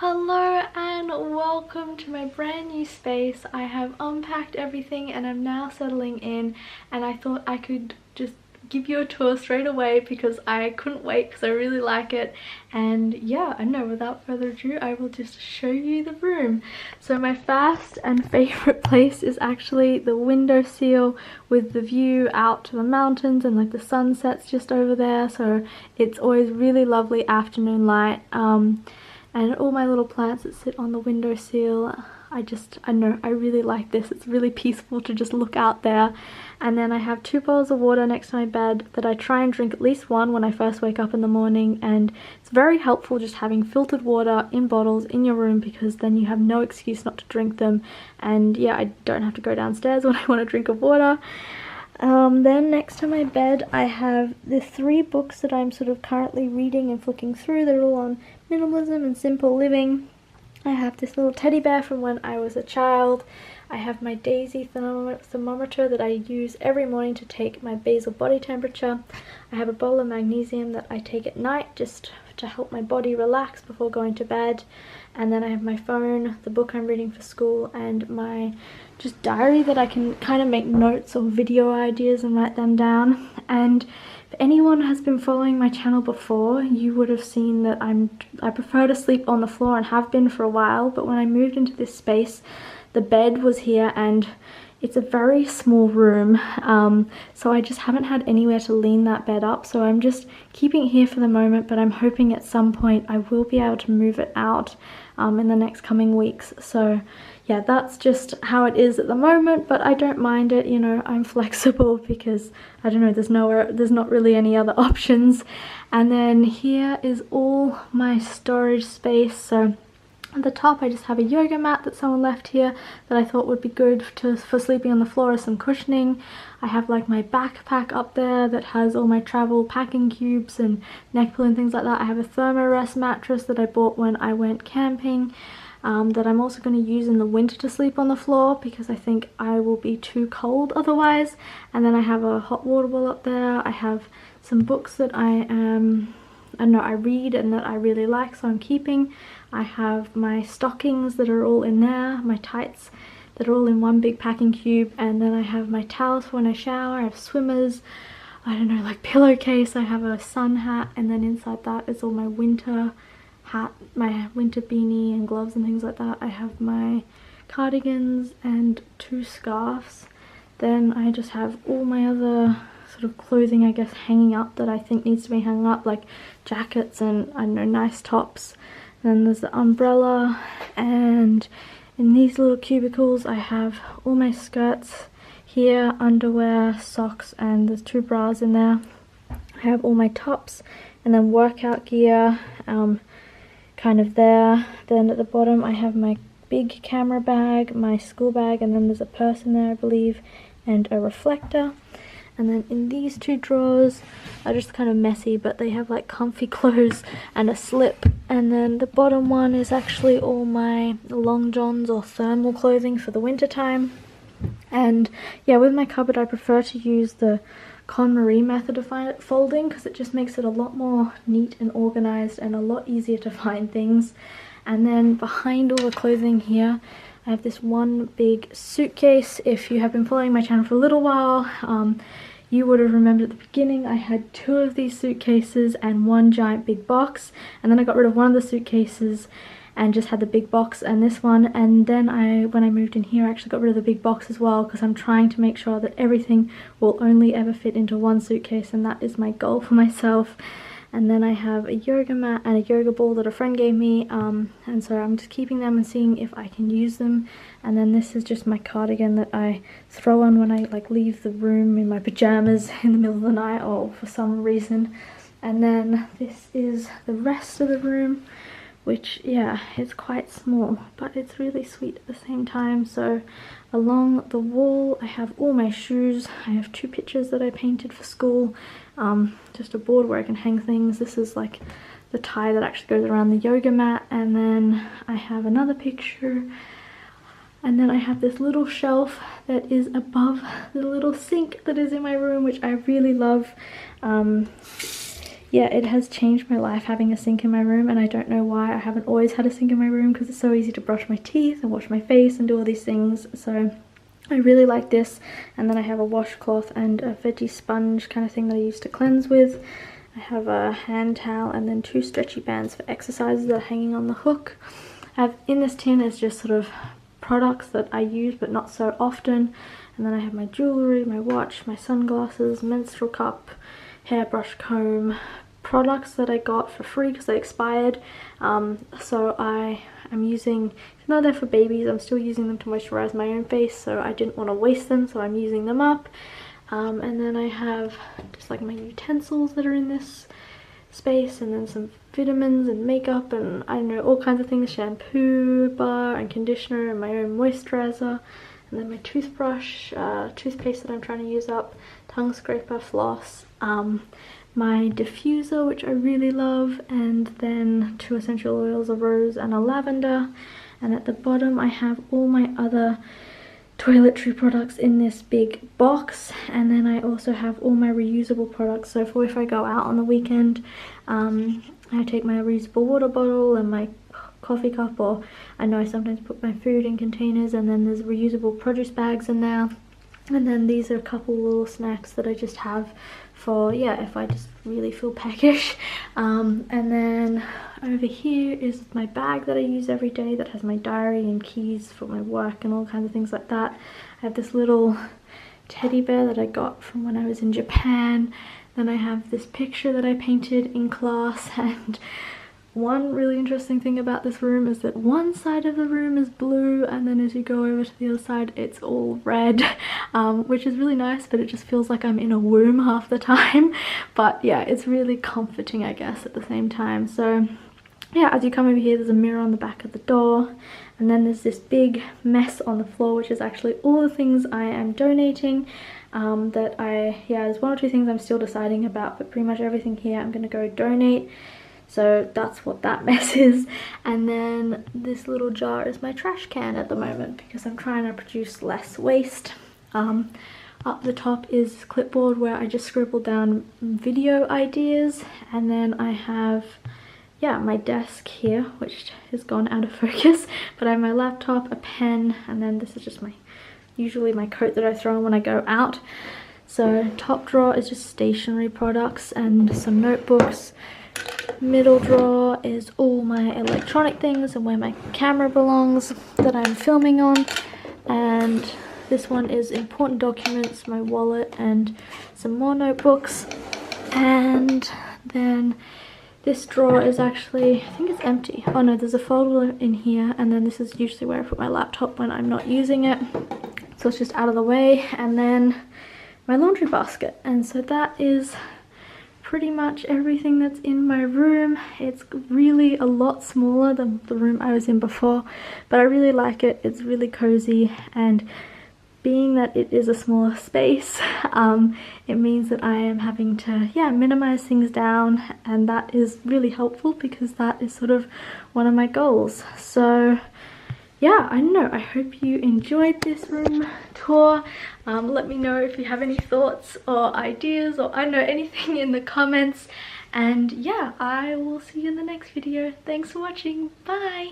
Hello and welcome to my brand new space. I have unpacked everything and I'm now settling in, and I thought I could just give you a tour straight away because I couldn't wait because I really like it. And yeah, I know, without further ado, I will just show you the room. So my first and favorite place is actually the windowsill with the view out to the mountains, and like the sunset's just over there, so it's always really lovely afternoon light. And all my little plants that sit on the windowsill, I know, I really like this. It's really peaceful to just look out there. And then I have 2 bowls of water next to my bed that I try and drink at least one when I first wake up in the morning, and it's very helpful just having filtered water in bottles in your room because then you have no excuse not to drink them. And yeah, I don't have to go downstairs when I want a drink of water. Then next to my bed I have the 3 books that I'm sort of currently reading and flicking through. They're all on minimalism and simple living. I have this little teddy bear from when I was a child. I have my Daisy thermometer that I use every morning to take my basal body temperature. I have a bowl of magnesium that I take at night just to help my body relax before going to bed. And then I have my phone, the book I'm reading for school, and my just diary that I can kind of make notes or video ideas and write them down. And if anyone has been following my channel before, you would have seen that I prefer to sleep on the floor and have been for a while, but when I moved into this space, the bed was here and it's a very small room, so I just haven't had anywhere to lean that bed up, so I'm just keeping it here for the moment, but I'm hoping at some point I will be able to move it out in the next coming weeks. So yeah, that's just how it is at the moment, but I don't mind it, you know, I'm flexible because I don't know, there's not really any other options. And then here is all my storage space. So at the top I just have a yoga mat that someone left here that I thought would be good for sleeping on the floor as some cushioning. I have like my backpack up there that has all my travel packing cubes and neck pillow and things like that. I have a thermarest mattress that I bought when I went camping, that I'm also going to use in the winter to sleep on the floor because I think I will be too cold otherwise. And then I have a hot water bottle up there. I have some books that I read and that I really like, so I'm keeping. I have my stockings that are all in there, my tights that are all in one big packing cube, and then I have my towels for when I shower. I have swimmers, I don't know, like pillowcase. I have a sun hat, and then inside that is all my winter hat, my winter beanie and gloves and things like that. I have my cardigans and 2 scarves. Then I just have all my other sort of clothing, I guess, hanging up that I think needs to be hung up, like jackets and I don't know, nice tops. Then there's the umbrella, and in these little cubicles I have all my skirts here, underwear, socks, and there's 2 bras in there. I have all my tops and then workout gear kind of there. Then at the bottom I have my big camera bag, my school bag, and then there's a purse in there I believe, and a reflector. And then in these 2 drawers are just kind of messy, but they have like comfy clothes and a slip. And then the bottom one is actually all my long johns or thermal clothing for the winter time. And yeah, with my cupboard I prefer to use the KonMari method of folding because it just makes it a lot more neat and organized and a lot easier to find things. And then behind all the clothing here I have this one big suitcase. If you have been following my channel for a little while, you would have remembered at the beginning I had 2 of these suitcases and 1 giant big box, and then I got rid of one of the suitcases and just had the big box and this one. And then when I moved in here, I actually got rid of the big box as well because I'm trying to make sure that everything will only ever fit into 1 suitcase, and that is my goal for myself. And then I have a yoga mat and a yoga ball that a friend gave me, and so I'm just keeping them and seeing if I can use them. And then this is just my cardigan that I throw on when I like leave the room in my pajamas in the middle of the night or for some reason. And then this is the rest of the room, which, yeah, it's quite small, but it's really sweet at the same time. So along the wall I have all my shoes. I have 2 pictures that I painted for school, just a board where I can hang things. This is like the tie that actually goes around the yoga mat. And then I have another picture, and then I have this little shelf that is above the little sink that is in my room, which I really love. yeah, it has changed my life having a sink in my room, and I don't know why I haven't always had a sink in my room, because it's so easy to brush my teeth and wash my face and do all these things. So I really like this. And then I have a washcloth and a veggie sponge kind of thing that I use to cleanse with. I have a hand towel and then 2 stretchy bands for exercises that are hanging on the hook. I have in this tin is just sort of products that I use but not so often. And then I have my jewellery, my watch, my sunglasses, menstrual cup, hairbrush, comb, products that I got for free because they expired. So I'm using, even though they're for babies, I'm still using them to moisturize my own face, so I didn't want to waste them, so I'm using them up. And then I have just like my utensils that are in this space, and then some vitamins and makeup and I don't know, all kinds of things, shampoo bar and conditioner and my own moisturizer, and then my toothbrush, toothpaste that I'm trying to use up, tongue scraper, floss, my diffuser which I really love, and then 2 essential oils, a rose and a lavender. And at the bottom I have all my other toiletry products in this big box, and then I also have all my reusable products. So for if I go out on the weekend, I take my reusable water bottle and my coffee cup, or I know I sometimes put my food in containers, and then there's reusable produce bags in there. And then these are a couple little snacks that I just have for, yeah, if I just really feel peckish. And then over here is my bag that I use every day that has my diary and keys for my work and all kinds of things like that. I have this little teddy bear that I got from when I was in Japan. Then I have this picture that I painted in class, and one really interesting thing about this room is that one side of the room is blue, and then as you go over to the other side it's all red, which is really nice, but it just feels like I'm in a womb half the time. But yeah, it's really comforting, I guess, at the same time. So yeah, as you come over here, there's a mirror on the back of the door, and then there's this big mess on the floor, which is actually all the things I am donating. There's 1 or 2 things I'm still deciding about, but pretty much everything here I'm going to go donate. So that's what that mess is. And then this little jar is my trash can at the moment, because I'm trying to produce less waste. Up the top is clipboard where I just scribbled down video ideas, and then I have, yeah, my desk here, which has gone out of focus, but I have my laptop, a pen, and then this is just usually my coat that I throw on when I go out. So top drawer is just stationery products and some notebooks. Middle drawer is all my electronic things and where my camera belongs that I'm filming on. And this one is important documents, my wallet, and some more notebooks. And then this drawer is actually, I think it's empty. Oh no, there's a folder in here, and then this is usually where I put my laptop when I'm not using it. So it's just out of the way. And then my laundry basket. And so that is pretty much everything that's in my room. It's really a lot smaller than the room I was in before, but I really like it. It's really cozy, and being that it is a smaller space, it means that I am having to, yeah, minimize things down, and that is really helpful because that is sort of one of my goals. So yeah, I don't know, I hope you enjoyed this room tour. Let me know if you have any thoughts or ideas, or I don't know, anything in the comments. And yeah, I will see you in the next video. Thanks for watching. Bye!